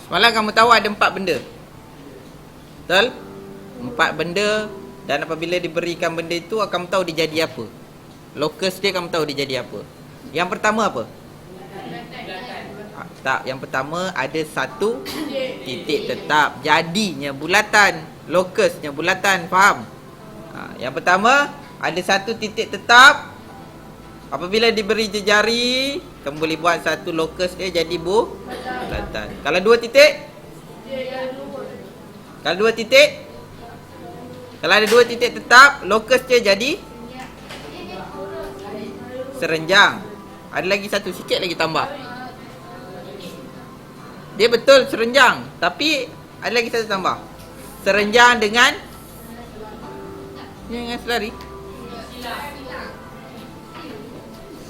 Semalam kamu tahu ada 4 benda. Betul? 4 benda. Dan apabila diberikan benda itu, kamu tahu dia jadi apa. Lokus dia kamu tahu dia jadi apa. Yang pertama apa? Tak, yang pertama ada satu titik tetap. Jadinya bulatan. Lokusnya bulatan, faham? Yang pertama ada satu titik tetap. Apabila diberi jejari, kamu boleh buat satu lokus dia jadi bulatan. Kalau 2 titik? Kalau 2 titik? Kalau ada 2 titik tetap, lokus dia jadi serenjang. Ada lagi satu, sikit lagi tambah. Dia betul serenjang, tapi ada lagi satu tambah. Serenjang dengan selari.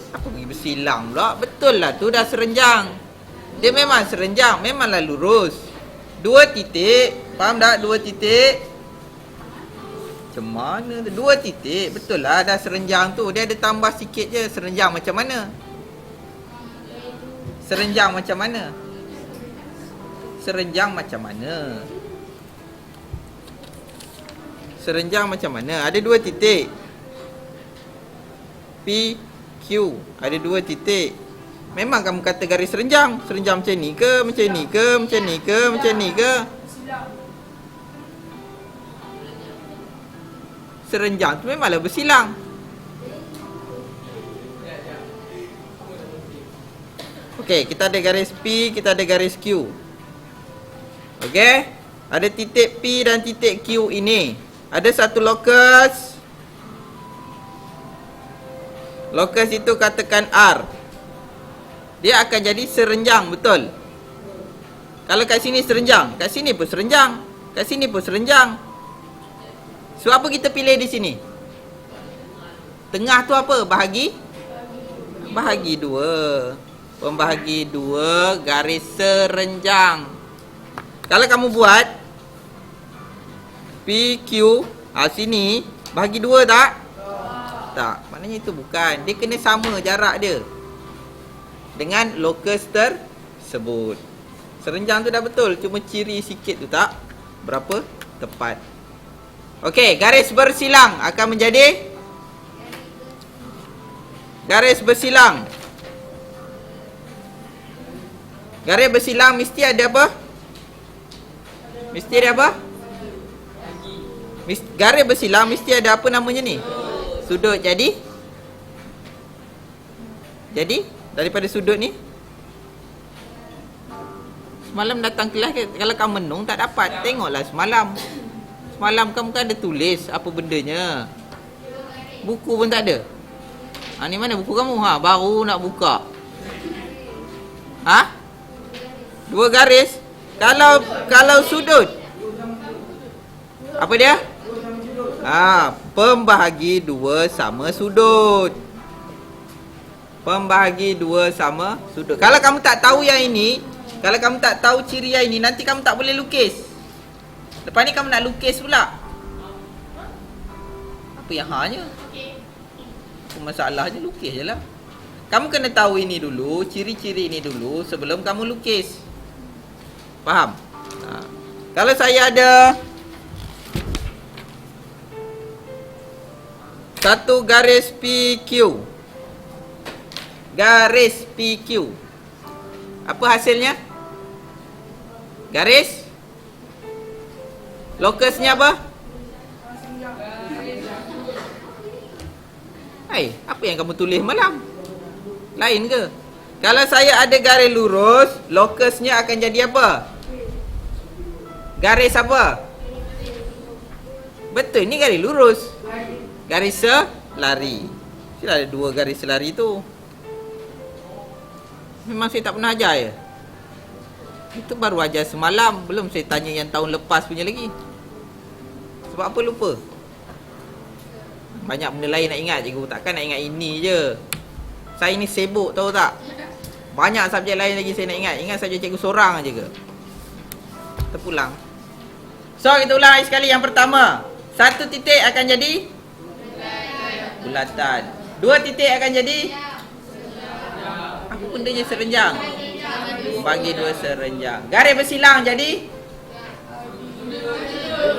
Apa pergi bersilang pula? Betul lah tu, dah serenjang. Dia memang serenjang, memanglah lurus. 2 titik, faham tak? 2 titik. Macam mana? 2 titik, betul lah dah serenjang tu. Dia ada tambah sikit je. Serenjang macam mana? Serenjang macam mana? Serenjang macam mana? Serenjang macam mana? Ada 2 titik. P, Q. Ada 2 titik. Memang kamu kata garis serenjang. Serenjang macam ni ke? Macam ni ke? Macam ni ke? Macam ni ke? Serenjang tu memanglah bersilang. Okey, kita ada garis P, kita ada garis Q. Okey? Ada titik P dan titik Q ini. Ada satu lokus. Lokus itu katakan R. Dia akan jadi serenjang, betul? Kalau kat sini serenjang, kat sini pun serenjang, kat sini pun serenjang. So apa kita pilih di sini? Tengah tu apa? Bahagi 2. Pembahagi 2 garis serenjang. Kalau kamu buat PQ sini bahagi 2 tak? Tak, maknanya itu bukan. Dia kena sama jarak dia dengan lokus tersebut. Serenjang tu dah betul, cuma ciri sikit tu tak berapa tepat. Okey, garis bersilang akan menjadi garis bersilang. Garis bersilang mesti ada apa? Mesti ada apa? Garis bersilang mesti ada apa namanya ni? Sudut. Jadi daripada sudut ni, semalam datang kelas, kalau kamu menung tak dapat. Tengoklah semalam. Semalam kamu kan ada tulis apa bendanya. Buku pun tak ada. Ni mana buku kamu? Baru nak buka. 2 garis. Kalau sudut, apa dia? Pembahagi 2 sama sudut. Pembahagi 2 sama sudut. Kalau kamu tak tahu yang ini, kalau kamu tak tahu ciri yang ini, nanti kamu tak boleh lukis. Lepas ni kamu nak lukis pula. Apa yang hanya? Apa masalahnya, lukis je lah. Kamu kena tahu ini dulu, ciri-ciri ini dulu sebelum kamu lukis. Faham? Kalau saya ada satu garis PQ, garis PQ, apa hasilnya? Garis lokusnya apa? Apa yang kamu tulis malam? Lain ke? Kalau saya ada garis lurus, lokusnya akan jadi apa? Garis apa? Betul, ni garis lurus. Garis selari. Mestilah ada 2 garis selari tu. Memang saya tak pernah ajar ya? Itu baru ajar semalam. Belum saya tanya yang tahun lepas punya lagi. Sebab apa lupa? Banyak benda lain nak ingat cikgu. Takkan nak ingat ini je. Saya ni sibuk tahu tak? Banyak subjek lain lagi saya nak ingat. Ingat subjek cikgu seorang aja ke? Kita pulang. So kita ulang lagi sekali. Yang pertama, satu titik akan jadi bulatan. 2 titik akan jadi apa bendanya serenjang? Bagi 2 serenjang. Garis bersilang jadi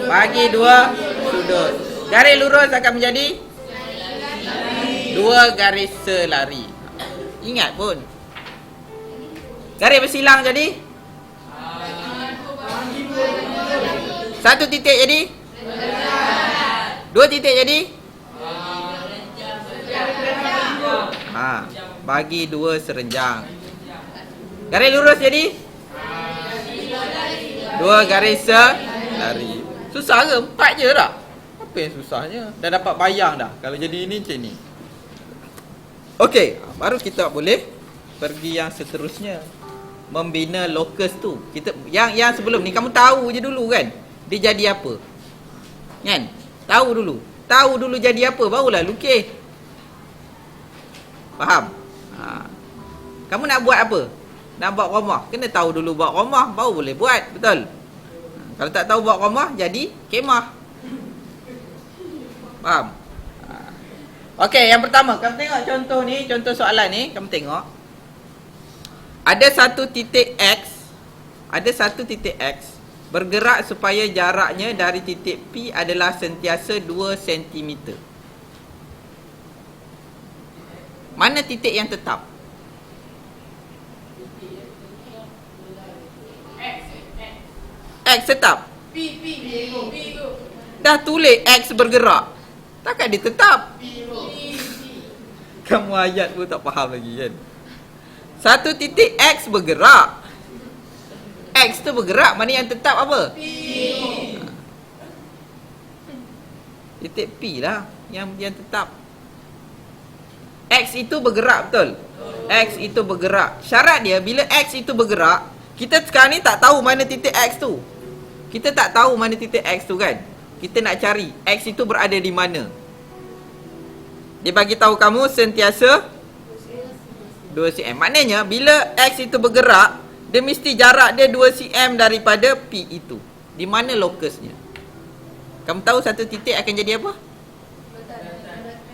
bagi 2 sudut. Garis lurus akan menjadi 2 garis selari. Ingat pun. Garis bersilang jadi 1 titik jadi 2 titik jadi bagi 2 serenjang. Garis lurus jadi 2 garis selari. Susah ke? 4 je tak? Apa yang susahnya? Dah dapat bayang dah. Kalau jadi ini macam ni. Okey, baru kita boleh pergi yang seterusnya. Membina locus tu. Kita yang sebelum ni kamu tahu je dulu kan? Dia jadi apa? Kan? Tahu dulu. Tahu dulu jadi apa, barulah lukis. Faham? Kamu nak buat apa? Nak buat rumah. Kena tahu dulu buat rumah, baru boleh buat. Betul? Kalau tak tahu buat rumah, jadi kemah. Faham? Okey, yang pertama, kamu tengok contoh ni, contoh soalan ni, kamu tengok. Ada satu titik X, bergerak supaya jaraknya dari titik P adalah sentiasa 2 cm. Mana titik yang tetap? X tetap. P. Dah tulis X bergerak. Takkan dia tetap? Kamu ayat pun tak faham lagi kan? Satu titik X bergerak. X tu bergerak, mana yang tetap apa? P. Titik P lah yang tetap. X itu bergerak, betul? X itu bergerak. Syarat dia bila X itu bergerak, kita sekarang ni tak tahu mana titik X tu. Kita tak tahu mana titik X tu kan? Kita nak cari X itu berada di mana. Dia bagi tahu kamu sentiasa 2 cm. Maknanya bila X itu bergerak, dia mesti jarak dia 2 cm daripada P itu. Di mana lokusnya? Kamu tahu satu titik akan jadi apa?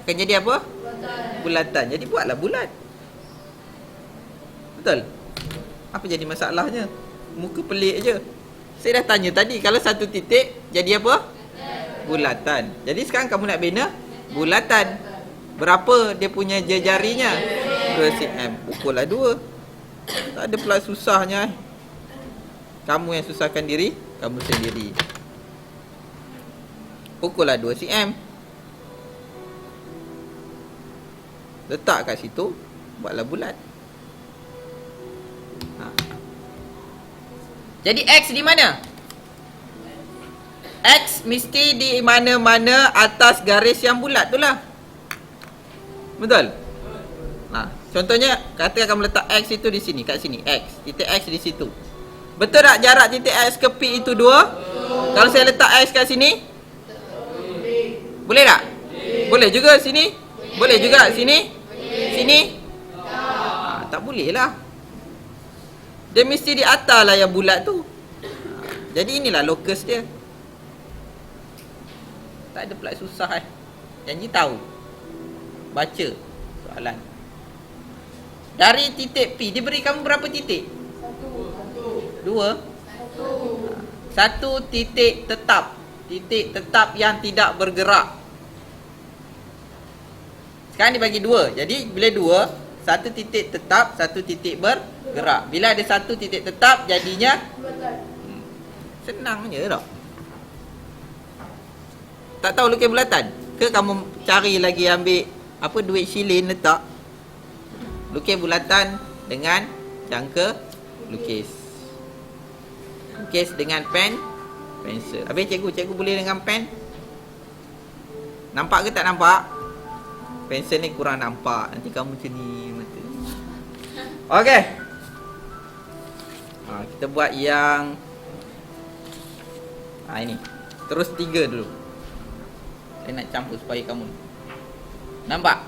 Akan jadi apa? Bulatan. Jadi buatlah bulat. Betul? Apa jadi masalahnya? Muka pelik je. Saya dah tanya tadi, kalau satu titik jadi apa? Bulatan. Jadi sekarang kamu nak bina bulatan. Berapa dia punya jarinya? 2 cm. Pukullah 2. Tak ada pula susahnya. Kamu yang susahkan diri kamu sendiri. Pukullah 2 cm. Letak kat situ, buatlah bulat. Jadi X di mana? X mesti di mana-mana atas garis yang bulat tu lah. Betul? Contohnya, katakan kamu letak X itu di sini, kat sini. X, titik X di situ. Betul tak jarak titik X ke P itu 2? Kalau saya letak X kat sini? Boleh tak? Boleh juga sini? Boleh juga sini? Sini? Tak boleh lah. Dia mesti di atas lah yang bulat tu. Jadi inilah lokus dia. Tak ada pula susah Janji tahu. Baca soalan. Dari titik P, dia beri kamu berapa titik? 2. 1 titik tetap. Titik tetap yang tidak bergerak. Sekarang dia bagi 2. Jadi bila 2, 1 titik tetap, 1 titik bergerak. Bila ada 1 titik tetap, jadinya senang je tak? Tak tahu lukis bulatan? Ke kamu cari lagi ambil duit shilin letak? Lukis bulatan dengan jangka lukis. Lukis dengan pensel. Habis cikgu boleh dengan pen? Nampak ke tak nampak? Pensel ni kurang nampak. Nanti kamu macam ni mata. Okey. Kita buat yang ini. Terus 3 dulu. Saya nak campur supaya kamu nampak.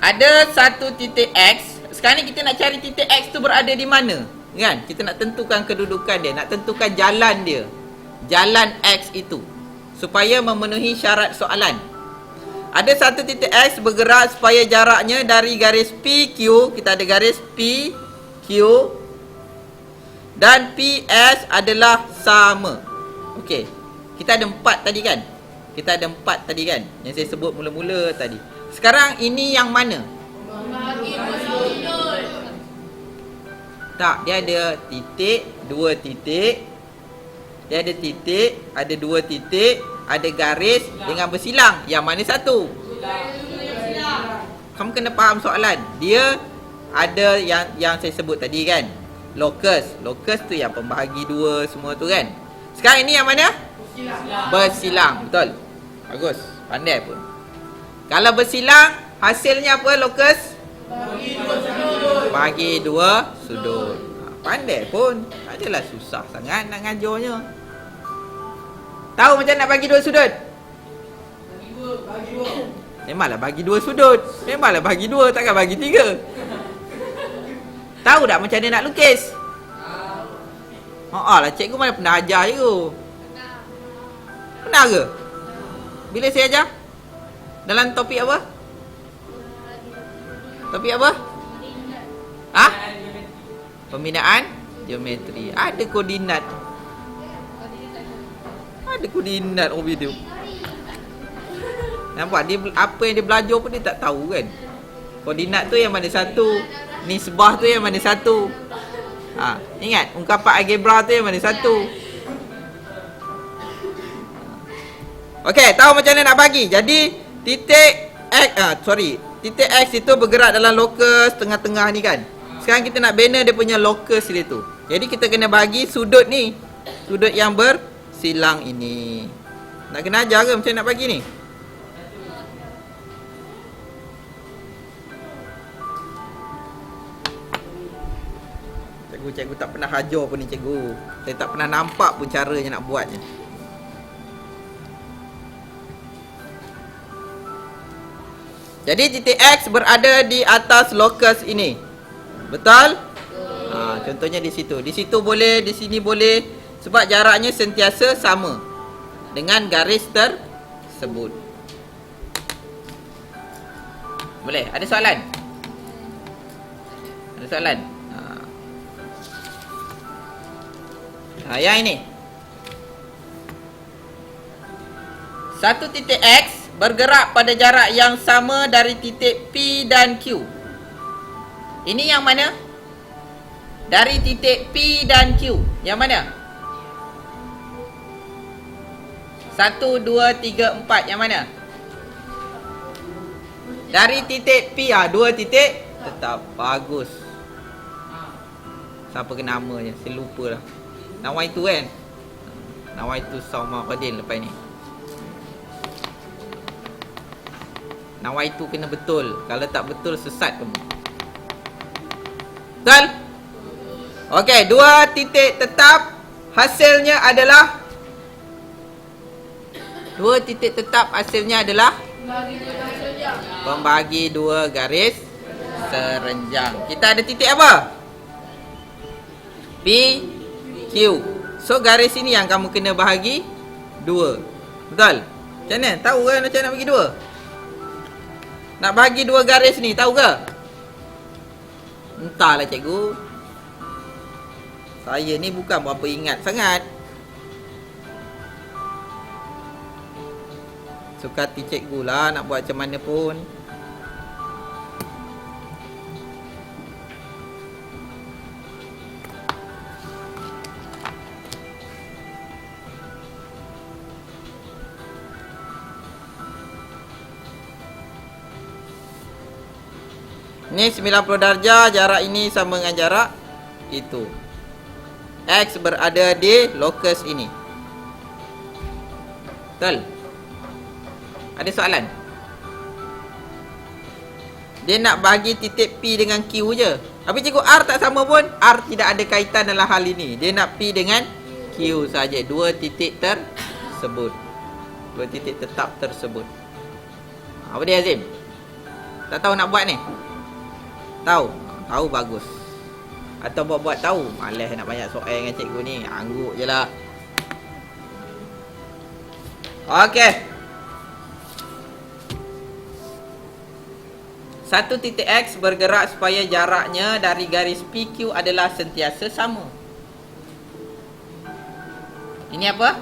Ada 1 titik X. Sekarang ni kita nak cari titik X tu berada di mana, kan? Kita nak tentukan kedudukan dia, nak tentukan jalan dia, jalan X itu, supaya memenuhi syarat soalan. Ada 1 titik X bergerak supaya jaraknya dari garis PQ, kita ada garis PQ dan PS adalah sama. Okey. Kita ada 4 tadi kan? Kita ada 4 tadi kan? Yang saya sebut mula-mula tadi. Sekarang ini yang mana? Tak, dia ada titik, 2 titik. Dia ada titik, ada 2 titik, ada garis dengan bersilang. Yang mana satu? Kamu kena faham soalan. Dia ada yang saya sebut tadi kan? Locus. Locus tu yang pembahagi 2 semua tu kan? Sekarang ini yang mana? Bersilang. Betul. Bagus. Pandai pun. Kalau bersilang, hasilnya apa locus? Bagi 2 sudut. Pandai pun. Tak adalah susah sangat nak ngajarnya. Tahu macam nak bagi 2 sudut? Bagi 2. Memanglah bagi 2 sudut. Memanglah bagi 2, takkan bagi 3. Tahu tak macam mana nak lukis? Lah cikgu mana pernah ajar cikgu. Pernah ke? Bila saya ajar? Dalam topik apa? Topik apa? Pembinaan geometri. Ada koordinat. Ada koordinat orang video. Nampak dia apa yang dia belajar pun dia tak tahu kan. Koordinat tu yang mana satu, nisbah tu yang mana satu. Ingat ungkapan algebra tu yang mana satu. Okey, tahu macam mana nak bagi. Jadi titik X titik X itu bergerak dalam lokus tengah-tengah ni kan. Sekarang kita nak bina dia punya lokus dia tu. Jadi kita kena bagi sudut ni. Sudut yang bersilang ini. Nak kena ajar ke macam nak bagi ni? Cikgu tak pernah ajar pun ni cikgu. Saya tak pernah nampak pun caranya nak buatnya. Jadi titik X berada di atas lokus ini. Betul? Contohnya di situ. Di situ boleh, di sini boleh. Sebab jaraknya sentiasa sama dengan garis tersebut. Boleh? Ada soalan? Ada soalan? Yang ini. Satu titik X bergerak pada jarak yang sama dari titik P dan Q. Ini yang mana? Dari titik P dan Q. Yang mana? 1, 2, 3, 4. Yang mana? Dari titik P. 2 titik. Tetap. Bagus. Siapa ke namanya? Saya lupa lah. Nawai tu kan? Nawai tu sama Qadil lepas ni. Nawai tu kena betul. Kalau tak betul sesat kamu. Betul? Okey, 2 titik tetap. Hasilnya adalah 2 titik tetap hasilnya adalah pembagi 2 garis serenjang. Kita ada titik apa? P, Q. So garis ini yang kamu kena bahagi 2. Betul? Macam mana? Tahu kan macam nak bagi 2? Nak bagi 2 garis ni, tahu ke? Entahlah cikgu. Saya ni bukan berapa ingat sangat. Suka hati cikgu lah nak buat macam mana pun. Ni 90 darjah, jarak ini sama dengan jarak itu. X berada di lokus ini. Betul? Ada soalan? Dia nak bagi titik P dengan Q je. Tapi cikgu R tak sama pun. R tidak ada kaitan dalam hal ini. Dia nak P dengan Q saja. 2 titik tersebut. 2 titik tetap tersebut. Apa dia Azim? Tak tahu nak buat ni? Tahu? Tahu bagus. Atau buat-buat tahu? Malas nak banyak soal dengan cikgu ni. Angguk je lah. Okey. Satu titik X bergerak supaya jaraknya dari garis PQ adalah sentiasa sama. Ini apa?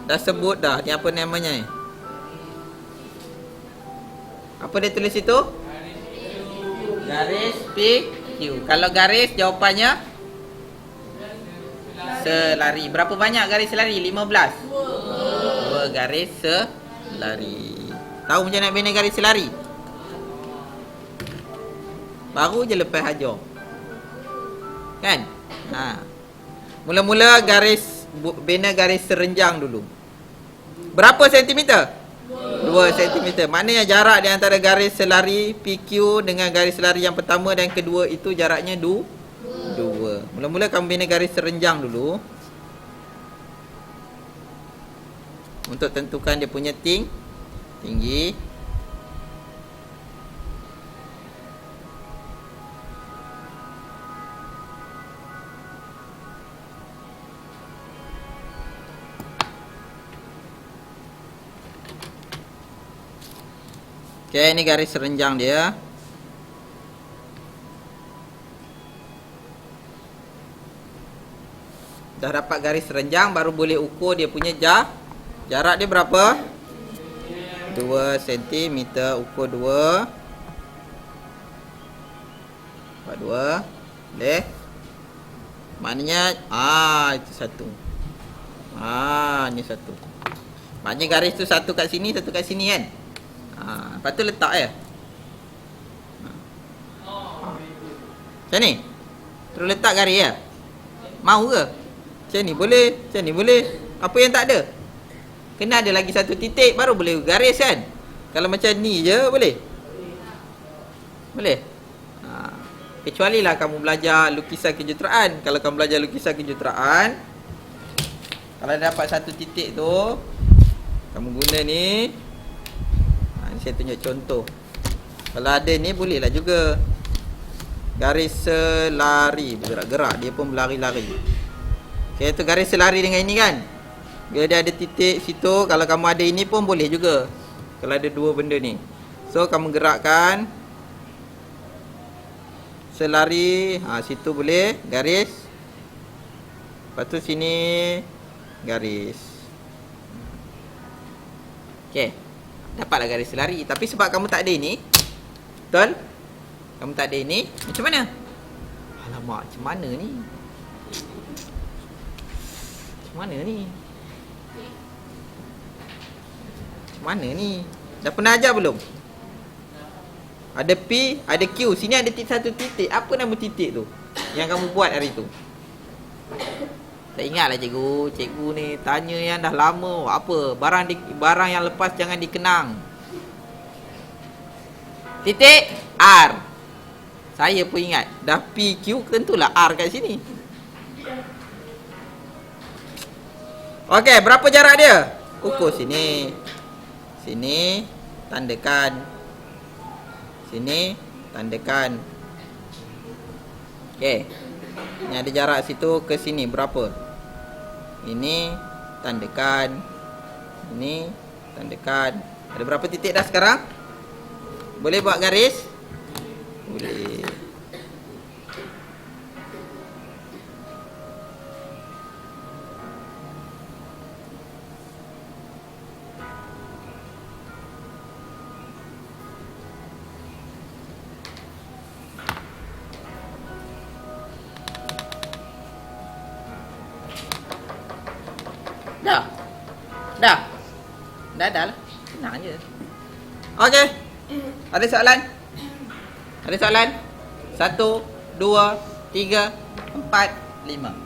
Dah sebut dah. Ni apa namanya ni? Apa dia tulis itu? Garis PQ. Kalau garis jawapannya selari. Berapa banyak garis selari? 15. 2 garis selari. Tahu macam nak bina garis selari? Baru je lepas hajar. Kan? Mula-mula bina garis serenjang dulu. Berapa sentimeter? 2 cm. Maknanya jarak di antara garis selari PQ dengan garis selari yang pertama dan kedua itu jaraknya 2. Mula-mula kamu bina garis serenjang dulu. Untuk tentukan dia punya tinggi. Okey, ini garis serenjang dia. Dah dapat garis serenjang, baru boleh ukur dia punya jarak dia berapa? 2 cm. Ukur 2. Buat 2. Boleh? Maknanya itu satu. Ni satu. Maknanya garis tu satu kat sini, satu kat sini kan? Lepas tu letak je. Macam ni? Terus letak garis je? Mau ke? Macam ni boleh? Macam ni boleh? Apa yang tak ada? Kena ada lagi satu titik baru boleh garis kan? Kalau macam ni je boleh? Boleh? Kecuali lah kamu belajar lukisan kejuruteraan. Kalau kamu belajar lukisan kejuruteraan, kalau dapat satu titik tu, kamu guna ni. Saya tunjuk contoh. Kalau ada ni bolehlah juga. Garis selari bergerak-gerak, dia pun berlari-lari. Okay, tu garis selari dengan ini kan. Bila dia ada titik situ, kalau kamu ada ini pun boleh juga. Kalau ada dua benda ni. So kamu gerakkan selari, situ boleh garis. Lepas tu sini garis. Okay, dapatlah garis selari. Tapi sebab kamu tak ada ini, betul? Kamu tak ada ini, macam mana? Alamak, macam mana ni? Macam mana ni? Macam mana ni? Dah pernah ajar belum? Ada P, ada Q. Sini ada satu titik. Apa nama titik tu yang kamu buat hari tu? Tak ingatlah cikgu. Cikgu ni tanya yang dah lama. Apa? Barang yang lepas jangan dikenang. Titik R. Saya pun ingat. Dah PQ, tentulah R kat sini. Okey, berapa jarak dia? Ukur sini. Sini, tandakan. Sini, tandakan. Okey. Ni ada jarak situ ke sini berapa? Ini tandakan. Ini tandakan. Ada berapa titik dah sekarang? Boleh buat garis? Boleh. Dah lah. Senang je. Okey. Ada soalan? Ada soalan? 1, 2, 3, 4, 5.